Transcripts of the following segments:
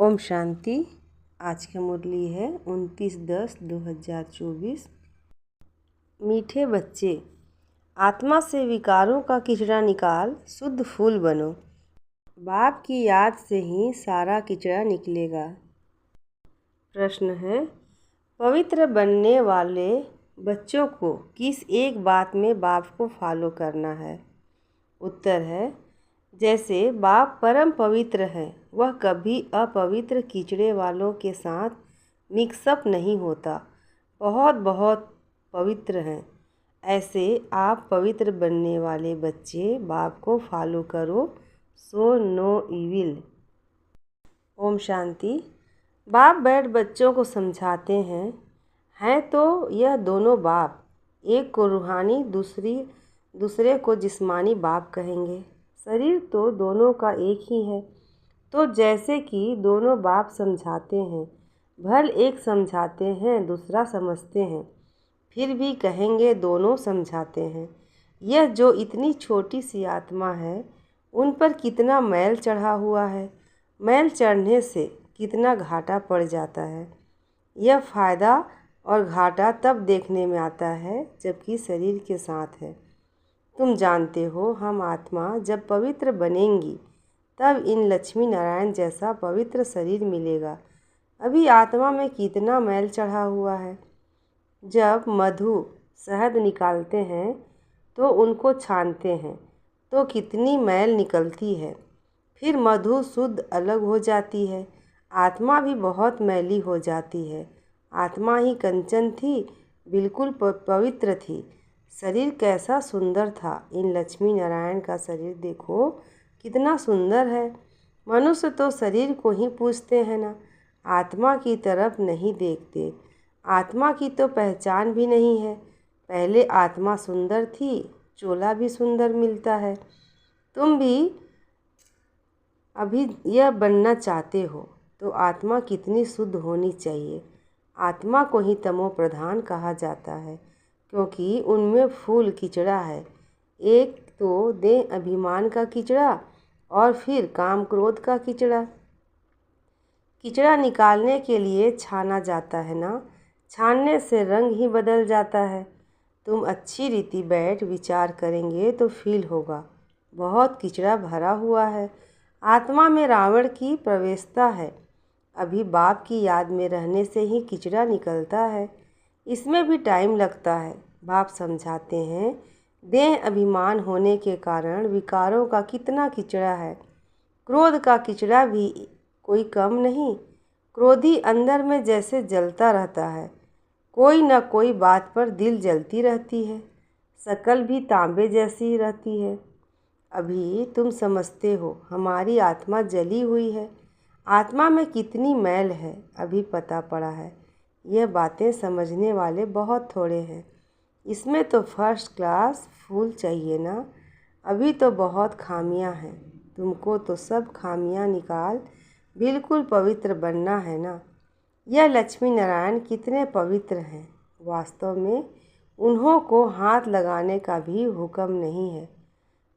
ओम शांति। आज की मुरली है 29/10/2024। मीठे बच्चे, आत्मा से विकारों का किचड़ा निकाल शुद्ध फूल बनो। बाप की याद से ही सारा किचड़ा निकलेगा। प्रश्न है, पवित्र बनने वाले बच्चों को किस एक बात में बाप को फॉलो करना है? उत्तर है, जैसे बाप परम पवित्र है, वह कभी अपवित्र कीचड़े वालों के साथ मिक्सअप नहीं होता, बहुत बहुत पवित्र हैं। ऐसे आप पवित्र बनने वाले बच्चे बाप को फॉलो करो, so no evil. Om Shanti. बाप बैठ बच्चों को समझाते हैं तो यह दोनों बाप, एक को रूहानी दूसरे को जिस्मानी बाप कहेंगे। शरीर तो दोनों का एक ही है। तो जैसे कि दोनों बाप समझाते हैं, भल एक समझाते हैं दूसरा समझते हैं, फिर भी कहेंगे दोनों समझाते हैं। यह जो इतनी छोटी सी आत्मा है, उन पर कितना मैल चढ़ा हुआ है। मैल चढ़ने से कितना घाटा पड़ जाता है। यह फ़ायदा और घाटा तब देखने में आता है जबकि शरीर के साथ है। तुम जानते हो, हम आत्मा जब पवित्र बनेंगी तब इन लक्ष्मी नारायण जैसा पवित्र शरीर मिलेगा। अभी आत्मा में कितना मैल चढ़ा हुआ है। जब मधु शहद निकालते हैं तो उनको छानते हैं तो कितनी मैल निकलती है। फिर मधु शुद्ध अलग हो जाती है। आत्मा भी बहुत मैली हो जाती है। आत्मा ही कंचन थी, बिल्कुल पवित्र थी। शरीर कैसा सुंदर था। इन लक्ष्मी नारायण का शरीर देखो कितना सुंदर है। मनुष्य तो शरीर को ही पूछते हैं ना, आत्मा की तरफ नहीं देखते। आत्मा की तो पहचान भी नहीं है। पहले आत्मा सुंदर थी, चोला भी सुंदर मिलता है। तुम भी अभी यह बनना चाहते हो तो आत्मा कितनी शुद्ध होनी चाहिए। आत्मा को ही तमो प्रधान कहा जाता है, क्योंकि उनमें फूल किचड़ा है। एक तो देह अभिमान का किचड़ा और फिर काम क्रोध का किचड़ा। किचड़ा निकालने के लिए छाना जाता है ना, छानने से रंग ही बदल जाता है। तुम अच्छी रीति बैठ विचार करेंगे तो फील होगा बहुत किचड़ा भरा हुआ है। आत्मा में रावण की प्रवेशता है। अभी बाप की याद में रहने से ही किचड़ा निकलता है। इसमें भी टाइम लगता है। बाप समझाते हैं, देह अभिमान होने के कारण विकारों का कितना किचड़ा है। क्रोध का किचड़ा भी कोई कम नहीं। क्रोधी अंदर में जैसे जलता रहता है। कोई न कोई बात पर दिल जलती रहती है। शकल भी तांबे जैसी रहती है। अभी तुम समझते हो हमारी आत्मा जली हुई है। आत्मा में कितनी मैल है अभी पता पड़ा है। यह बातें समझने वाले बहुत थोड़े हैं। इसमें तो फर्स्ट क्लास फूल चाहिए ना। अभी तो बहुत खामियां हैं। तुमको तो सब खामियां निकाल बिल्कुल पवित्र बनना है ना। यह लक्ष्मी नारायण कितने पवित्र हैं। वास्तव में उन्हों को हाथ लगाने का भी हुक्म नहीं है।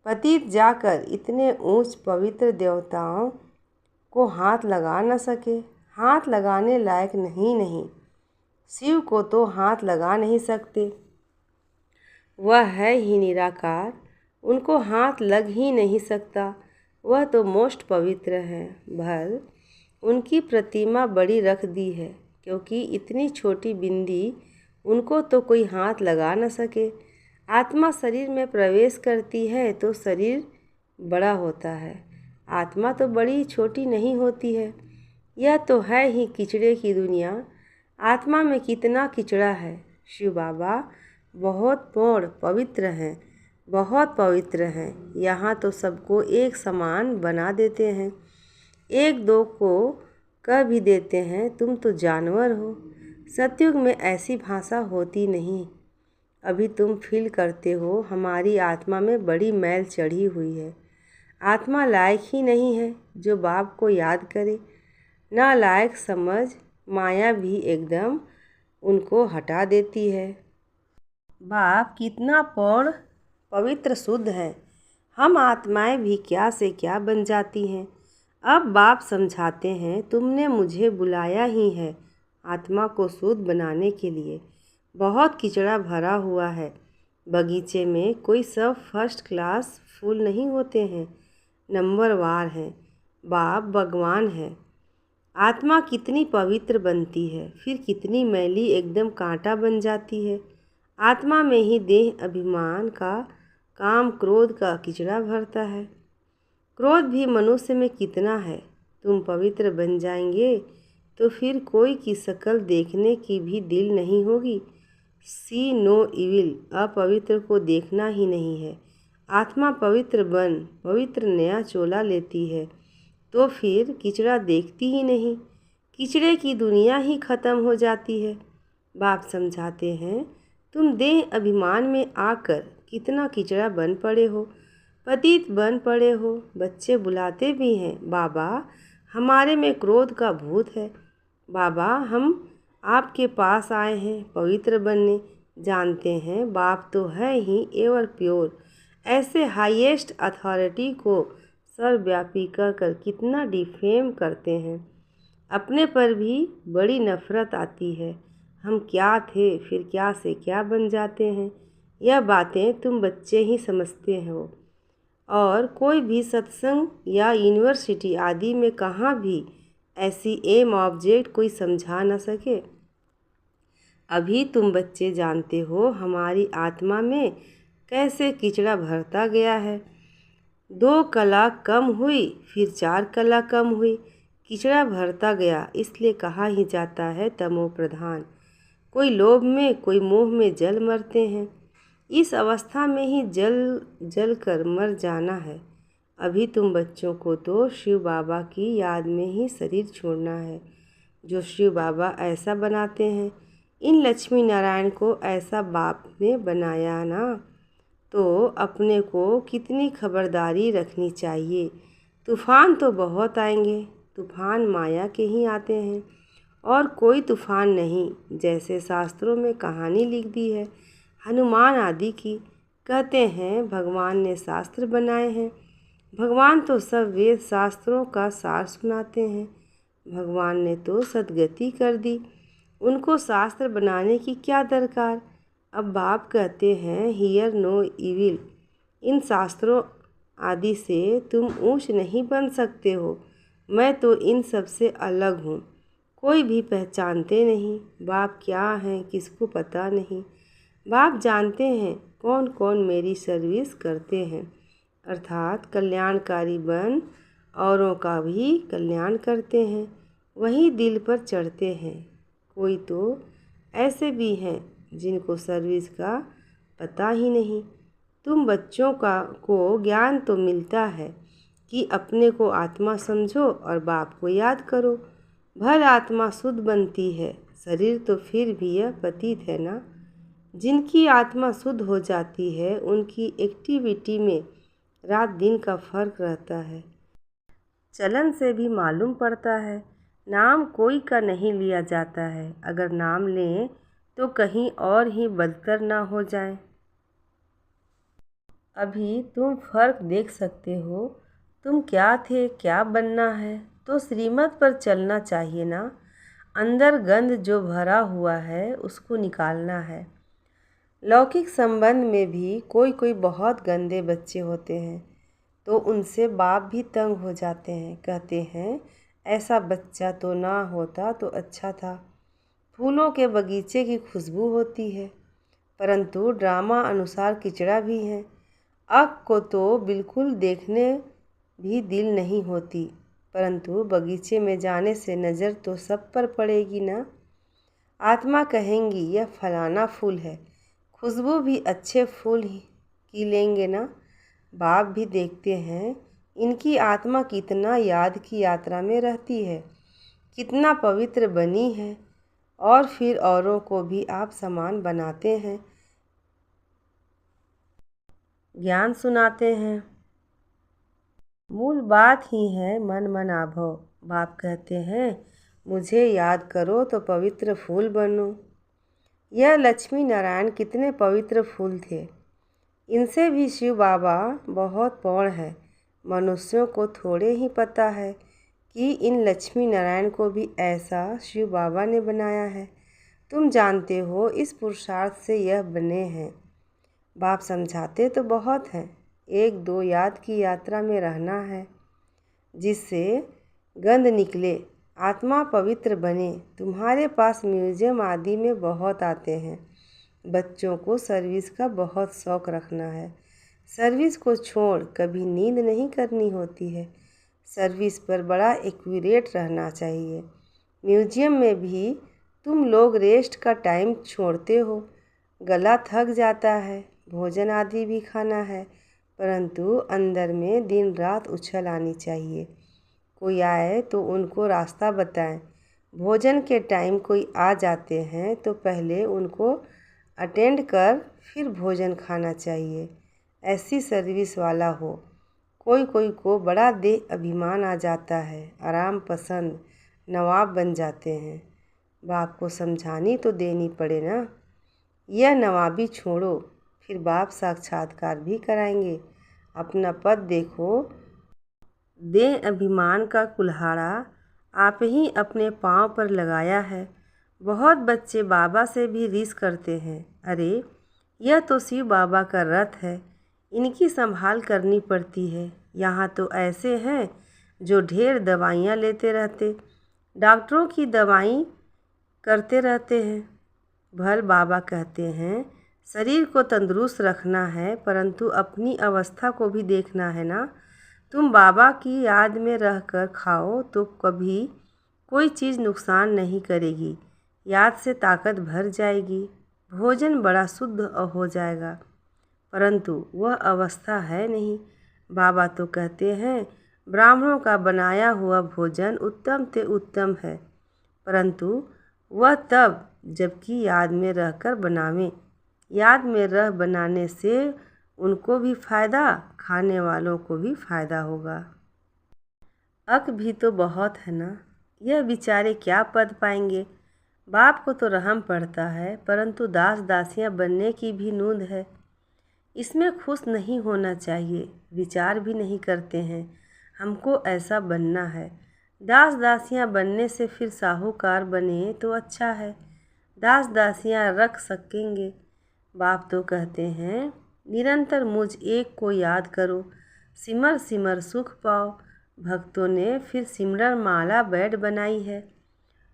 पतित जाकर इतने ऊंच पवित्र देवताओं को हाथ लगा न सके। हाथ लगाने लायक नहीं। शिव को तो हाथ लगा नहीं सकते, वह है ही निराकार। उनको हाथ लग ही नहीं सकता। वह तो मोस्ट पवित्र है। भल उनकी प्रतिमा बड़ी रख दी है, क्योंकि इतनी छोटी बिंदी उनको तो कोई हाथ लगा न सके। आत्मा शरीर में प्रवेश करती है तो शरीर बड़ा होता है। आत्मा तो बड़ी छोटी नहीं होती है। यह तो है ही किचड़े की दुनिया। आत्मा में कितना किचड़ा है। शिव बाबा बहुत पूर्ण पवित्र हैं, बहुत पवित्र हैं। यहाँ तो सबको एक समान बना देते हैं। एक दो को कह भी देते हैं तुम तो जानवर हो। सतयुग में ऐसी भाषा होती नहीं। अभी तुम फील करते हो हमारी आत्मा में बड़ी मैल चढ़ी हुई है। आत्मा लायक ही नहीं है जो बाप को याद करे। ना लायक समझ माया भी एकदम उनको हटा देती है। बाप कितना पूर्ण पवित्र शुद्ध है। हम आत्माएं भी क्या से क्या बन जाती हैं। अब बाप समझाते हैं, तुमने मुझे बुलाया ही है आत्मा को शुद्ध बनाने के लिए। बहुत कीचड़ा भरा हुआ है बगीचे में, कोई सब फर्स्ट क्लास फूल नहीं होते हैं, नंबरवार हैं। बाप भगवान है। आत्मा कितनी पवित्र बनती है, फिर कितनी मैली एकदम कांटा बन जाती है। आत्मा में ही देह अभिमान का, काम क्रोध का कीचड़ा भरता है। क्रोध भी मनुष्य में कितना है। तुम पवित्र बन जाएंगे तो फिर कोई की शक्ल देखने की भी दिल नहीं होगी। सी नो इविल, अपवित्र को देखना ही नहीं है। आत्मा पवित्र बन पवित्र नया चोला लेती है तो फिर कीचड़ा देखती ही नहीं, कीचड़े की दुनिया ही खत्म हो जाती है। बाप समझाते हैं, तुम देह अभिमान में आकर कितना कीचड़ा बन पड़े हो, पतित बन पड़े हो। बच्चे बुलाते भी हैं, बाबा हमारे में क्रोध का भूत है। बाबा हम आपके पास आए हैं पवित्र बनने। जानते हैं बाप तो है ही एवर प्योर। ऐसे हाईएस्ट अथॉरिटी को सर्वव्यापी कहकर कितना डिफेम करते हैं। अपने पर भी बड़ी नफरत आती है। हम क्या थे फिर क्या से क्या बन जाते हैं। यह बातें तुम बच्चे ही समझते हो और कोई भी सत्संग या यूनिवर्सिटी आदि में कहाँ भी ऐसी एम ऑब्जेक्ट कोई समझा न सके। अभी तुम बच्चे जानते हो हमारी आत्मा में कैसे कीचड़ा भरता गया है। 2 कला कम हुई, फिर 4 कला कम हुई, कीचड़ा भरता गया। इसलिए कहा ही जाता है तमो प्रधान। कोई लोभ में कोई मोह में जल मरते हैं। इस अवस्था में ही जल कर मर जाना है। अभी तुम बच्चों को तो शिव बाबा की याद में ही शरीर छोड़ना है, जो शिव बाबा ऐसा बनाते हैं। इन लक्ष्मी नारायण को ऐसा बाप ने बनाया ना, तो अपने को कितनी खबरदारी रखनी चाहिए। तूफ़ान तो बहुत आएंगे, तूफ़ान माया के ही आते हैं और कोई तूफ़ान नहीं। जैसे शास्त्रों में कहानी लिख दी है हनुमान आदि की। कहते हैं भगवान ने शास्त्र बनाए हैं। भगवान तो सब वेद शास्त्रों का सार सुनाते हैं। भगवान ने तो सद्गति कर दी, उनको शास्त्र बनाने की क्या दरकार। अब बाप कहते हैं हियर नो इविल। इन शास्त्रों आदि से तुम ऊंच नहीं बन सकते हो। मैं तो इन सब से अलग हूँ, कोई भी पहचानते नहीं। बाप क्या हैं किसको पता नहीं। बाप जानते हैं कौन कौन मेरी सर्विस करते हैं, अर्थात कल्याणकारी बन औरों का भी कल्याण करते हैं, वही दिल पर चढ़ते हैं। कोई तो ऐसे भी हैं जिनको सर्विस का पता ही नहीं। तुम बच्चों को ज्ञान तो मिलता है कि अपने को आत्मा समझो और बाप को याद करो। भर आत्मा शुद्ध बनती है, शरीर तो फिर भी यह पतित है ना। जिनकी आत्मा शुद्ध हो जाती है उनकी एक्टिविटी में रात दिन का फर्क रहता है। चलन से भी मालूम पड़ता है। नाम कोई का नहीं लिया जाता है। अगर नाम लें तो कहीं और ही बदतर ना हो जाए। अभी तुम फर्क देख सकते हो। तुम क्या थे क्या बनना है, तो श्रीमत पर चलना चाहिए ना। अंदर गंध जो भरा हुआ है उसको निकालना है। लौकिक संबंध में भी कोई कोई बहुत गंदे बच्चे होते हैं तो उनसे बाप भी तंग हो जाते हैं। कहते हैं ऐसा बच्चा तो ना होता तो अच्छा था। फूलों के बगीचे की खुशबू होती है, परंतु ड्रामा अनुसार कीचड़ा भी है। आँख को तो बिल्कुल देखने भी दिल नहीं होती, परंतु बगीचे में जाने से नज़र तो सब पर पड़ेगी ना। आत्मा कहेंगी यह फलाना फूल है, खुशबू भी अच्छे फूल की लेंगे ना। बाप भी देखते हैं इनकी आत्मा कितना याद की यात्रा में रहती है, कितना पवित्र बनी है, और फिर औरों को भी आप समान बनाते हैं, ज्ञान सुनाते हैं। मूल बात ही है मन मनाभव। बाप कहते हैं मुझे याद करो तो पवित्र फूल बनो। यह लक्ष्मी नारायण कितने पवित्र फूल थे। इनसे भी शिव बाबा बहुत पौढ़ है, मनुष्यों को थोड़े ही पता है। कि इन लक्ष्मी नारायण को भी ऐसा शिव बाबा ने बनाया है। तुम जानते हो इस पुरुषार्थ से यह बने हैं। बाप समझाते तो बहुत हैं, 1-2 याद की यात्रा में रहना है जिससे गंध निकले, आत्मा पवित्र बने। तुम्हारे पास म्यूजियम आदि में बहुत आते हैं। बच्चों को सर्विस का बहुत शौक़ रखना है। सर्विस को छोड़ कभी नींद नहीं करनी होती है। सर्विस पर बड़ा एक्यूरेट रहना चाहिए। म्यूजियम में भी तुम लोग रेस्ट का टाइम छोड़ते हो, गला थक जाता है, भोजन आदि भी खाना है, परंतु अंदर में दिन रात उछल आनी चाहिए। कोई आए तो उनको रास्ता बताएं। भोजन के टाइम कोई आ जाते हैं तो पहले उनको अटेंड कर फिर भोजन खाना चाहिए। ऐसी सर्विस वाला हो। कोई कोई को बड़ा देह अभिमान आ जाता है, आराम पसंद नवाब बन जाते हैं। बाप को समझानी तो देनी पड़े ना। यह नवाबी छोड़ो, फिर बाप साक्षात्कार भी कराएंगे। अपना पद देखो। देह अभिमान का कुल्हाड़ा आप ही अपने पाँव पर लगाया है। बहुत बच्चे बाबा से भी रीस करते हैं, अरे यह तो शिव बाबा का रथ है, इनकी संभाल करनी पड़ती है। यहाँ तो ऐसे हैं जो ढेर दवाइयाँ लेते रहते, डॉक्टरों की दवाई करते रहते हैं। भल बाबा कहते हैं शरीर को तंदुरुस्त रखना है, परंतु अपनी अवस्था को भी देखना है ना। तुम बाबा की याद में रहकर खाओ तो कभी कोई चीज़ नुकसान नहीं करेगी, याद से ताकत भर जाएगी, भोजन बड़ा शुद्ध हो जाएगा, परंतु वह अवस्था है नहीं। बाबा तो कहते हैं ब्राह्मणों का बनाया हुआ भोजन उत्तम से उत्तम है, परंतु वह तब जबकि याद में रहकर बनावें। याद में रह बनाने से उनको भी फ़ायदा, खाने वालों को भी फ़ायदा होगा। अक भी तो बहुत है ना, यह बेचारे क्या पद पाएंगे। बाप को तो रहम पड़ता है, परंतु दास दासियां बनने की भी नूंद है। इसमें खुश नहीं होना चाहिए, विचार भी नहीं करते हैं हमको ऐसा बनना है। दास दासियां बनने से फिर साहूकार बने तो अच्छा है, दास दासियां रख सकेंगे। बाप तो कहते हैं निरंतर मुझ एक को याद करो, सिमर सिमर सुख पाओ। भक्तों ने फिर सिमरन माला बैठ बनाई है,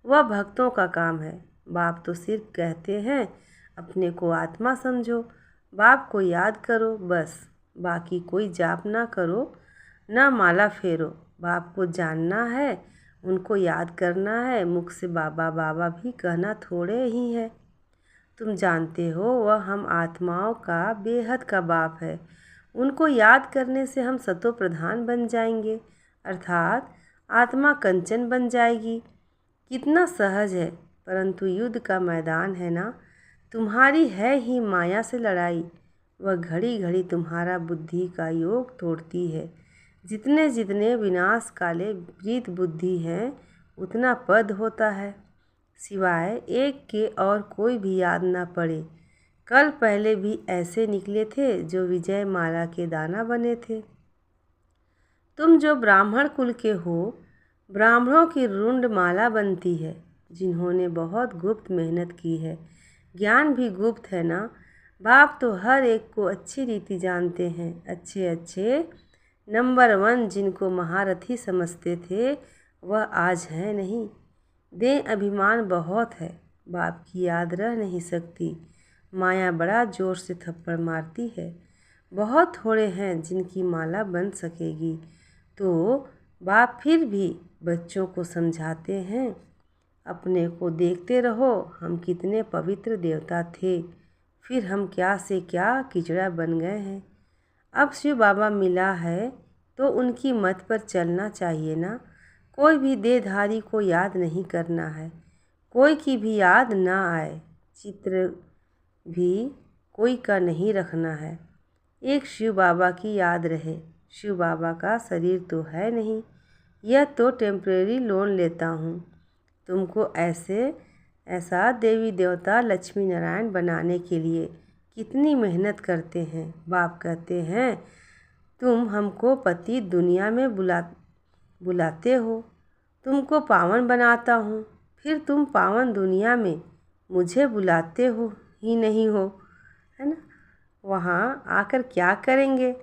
वह भक्तों का काम है। बाप तो सिर्फ कहते हैं अपने को आत्मा समझो, बाप को याद करो बस, बाकी कोई जाप ना करो ना माला फेरो। बाप को जानना है, उनको याद करना है, मुख से बाबा बाबा भी कहना थोड़े ही है। तुम जानते हो वह हम आत्माओं का बेहद का बाप है। उनको याद करने से हम सतो प्रधान बन जाएंगे, अर्थात आत्मा कंचन बन जाएगी। कितना सहज है, परंतु युद्ध का मैदान है ना। तुम्हारी है ही माया से लड़ाई, वह घड़ी घड़ी तुम्हारा बुद्धि का योग तोड़ती है। जितने जितने विनाश काले विपरीत बुद्धि हैं, उतना पद होता है, सिवाय एक के और कोई भी याद ना पड़े। कल पहले भी ऐसे निकले थे जो विजय माला के दाना बने थे। तुम जो ब्राह्मण कुल के हो, ब्राह्मणों की रुंड माला बनती है, जिन्होंने बहुत गुप्त मेहनत की है। ज्ञान भी गुप्त है ना। बाप तो हर एक को अच्छी रीति जानते हैं। अच्छे अच्छे नंबर 1 जिनको महारथी समझते थे वह आज है नहीं। देह अभिमान बहुत है, बाप की याद रह नहीं सकती। माया बड़ा जोर से थप्पड़ मारती है। बहुत थोड़े हैं जिनकी माला बन सकेगी। तो बाप फिर भी बच्चों को समझाते हैं, अपने को देखते रहो, हम कितने पवित्र देवता थे, फिर हम क्या से क्या किचड़ा बन गए हैं। अब शिव बाबा मिला है तो उनकी मत पर चलना चाहिए ना। कोई भी देहधारी को याद नहीं करना है, कोई की भी याद ना आए, चित्र भी कोई का नहीं रखना है। एक शिव बाबा की याद रहे। शिव बाबा का शरीर तो है नहीं, यह तो टेम्परेरी लोन लेता हूँ। तुमको ऐसा देवी देवता लक्ष्मी नारायण बनाने के लिए कितनी मेहनत करते हैं। बाप कहते हैं तुम हमको पति दुनिया में बुलाते हो, तुमको पावन बनाता हूँ, फिर तुम पावन दुनिया में मुझे बुलाते हो ही नहीं हो, है ना। वहाँ आकर क्या करेंगे?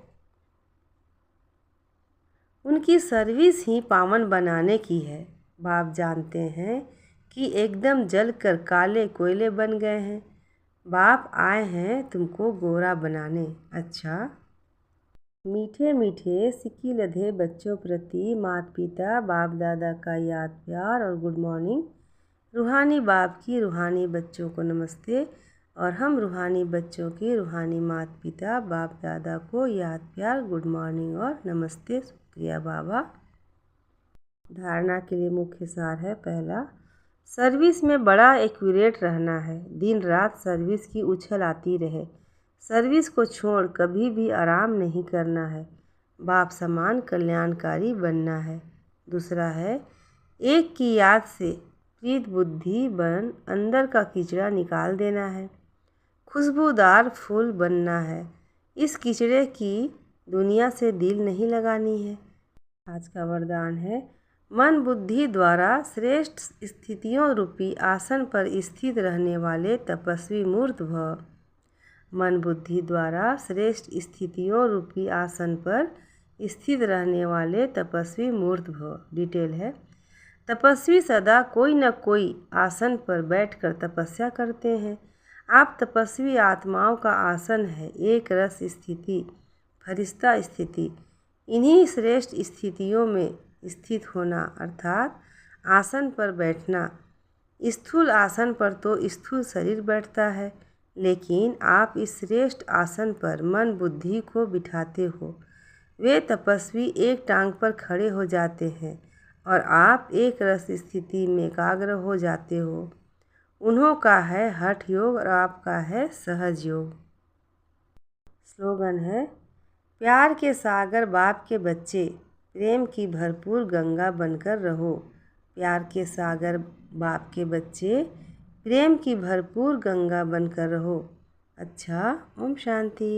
उनकी सर्विस ही पावन बनाने की है। बाप जानते हैं कि एकदम जल कर काले कोयले बन गए हैं। बाप आए हैं तुमको गोरा बनाने। अच्छा। मीठे मीठे सिक्की लधे बच्चों प्रति माता पिता बाप दादा का याद प्यार और गुड मॉर्निंग। रूहानी बाप की रूहानी बच्चों को नमस्ते और हम रूहानी बच्चों की रूहानी माता पिता बाप दादा को याद प्यार गुड मॉर्निंग और नमस्ते। शुक्रिया बाबा। धारणा के लिए मुख्य सार है। पहला, सर्विस में बड़ा एक्यूरेट रहना है। दिन रात सर्विस की उछल आती रहे। सर्विस को छोड़ कभी भी आराम नहीं करना है। बाप समान कल्याणकारी बनना है। दूसरा है, एक की याद से प्रीत बुद्धि बन अंदर का कीचड़ा निकाल देना है। खुशबूदार फूल बनना है। इस कीचड़े की दुनिया से दिल नहीं लगानी है। आज का वरदान है, मन बुद्धि द्वारा श्रेष्ठ स्थितियों रूपी आसन पर स्थित रहने वाले तपस्वी मूर्त भव। मन बुद्धि द्वारा श्रेष्ठ स्थितियों रूपी आसन पर स्थित रहने वाले तपस्वी मूर्त भव। डिटेल है, तपस्वी सदा कोई न कोई आसन पर बैठकर तपस्या करते हैं। आप तपस्वी आत्माओं का आसन है। एक रस स्थिति, फरिश्ता स्थिति, इन्हीं श्रेष्ठ स्थितियों में स्थित होना अर्थात आसन पर बैठना। स्थूल आसन पर तो स्थूल शरीर बैठता है, लेकिन आप इस श्रेष्ठ आसन पर मन बुद्धि को बिठाते हो। वे तपस्वी एक टांग पर खड़े हो जाते हैं और आप एक रस स्थिति में एकाग्र हो जाते हो। उन्हों का है हठ योग और आपका है सहज योग। स्लोगन है, प्यार के सागर बाप के बच्चे, प्रेम की भरपूर गंगा बनकर रहो। प्यार के सागर बाप के बच्चे, प्रेम की भरपूर गंगा बनकर रहो। अच्छा, ओम शांति।